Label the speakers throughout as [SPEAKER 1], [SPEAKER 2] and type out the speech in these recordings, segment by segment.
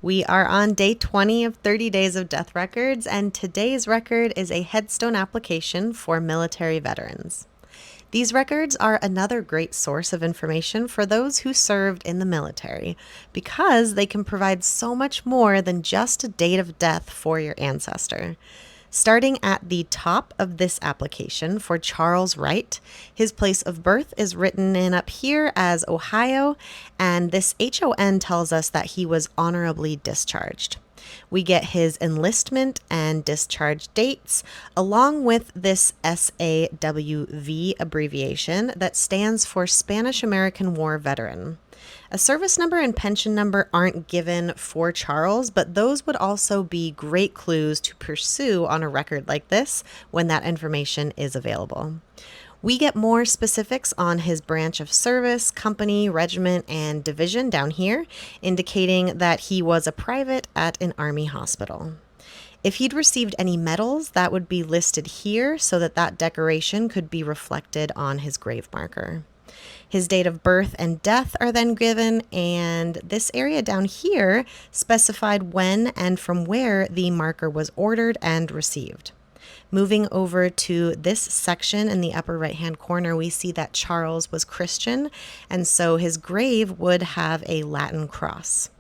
[SPEAKER 1] We are on day 20 of 30 days of death records, and today's record is a Headstone application for military veterans. These records are another great source of information for those who served in the military because they can provide so much more than just a date of death for your ancestor. Starting at the top of this application for Charles Wright, his place of birth is written in up here as Ohio, and this HON tells us that he was honorably discharged. We get his enlistment and discharge dates, along with this SAWV abbreviation that stands for Spanish American War Veteran. A service number and pension number aren't given for Charles, but those would also be great clues to pursue on a record like this when that information is available. We get more specifics on his branch of service, company, regiment, and division down here, indicating that he was a private at an Army hospital. If he'd received any medals, that would be listed here so that that decoration could be reflected on his grave marker. His date of birth and death are then given, and this area down here specified when and from where the marker was ordered and received. Moving over to this section in the upper right-hand corner, we see that Charles was Christian, and so his grave would have a Latin cross.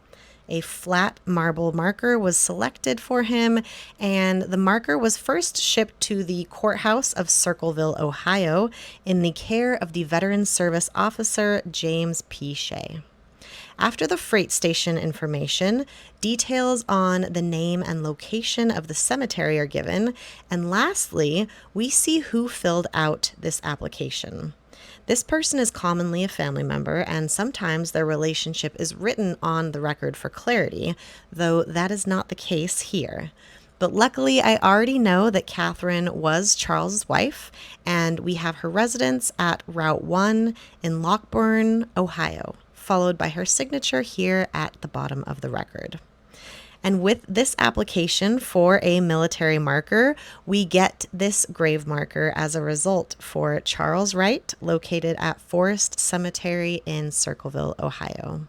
[SPEAKER 1] A flat marble marker was selected for him, and the marker was first shipped to the courthouse of Circleville, Ohio, in the care of the Veteran Service Officer James P. Shea. After the freight station information, details on the name and location of the cemetery are given, and lastly, we see who filled out this application. This person is commonly a family member, and sometimes their relationship is written on the record for clarity, though that is not the case here. But luckily, I already know that Catherine was Charles's wife, and we have her residence at Route 1 in Lockbourne, Ohio, followed by her signature here at the bottom of the record. And with this application for a military marker, we get this grave marker as a result for Charles Wright, located at Forest Cemetery in Circleville, Ohio.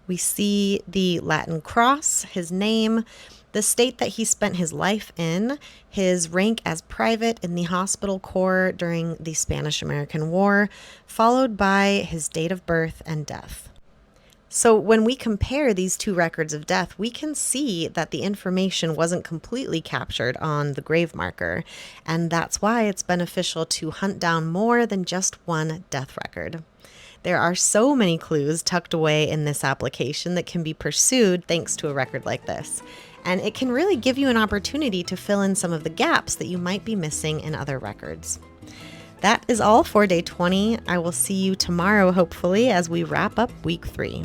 [SPEAKER 1] We see the Latin cross, his name, the state that he spent his life in, his rank as private in the hospital corps during the Spanish-American War, followed by his date of birth and death. So when we compare these two records of death, we can see that the information wasn't completely captured on the grave marker, and that's why it's beneficial to hunt down more than just one death record. There are so many clues tucked away in this application that can be pursued thanks to a record like this, and it can really give you an opportunity to fill in some of the gaps that you might be missing in other records. That is all for day 20. I will see you tomorrow, hopefully, as we wrap up week 3.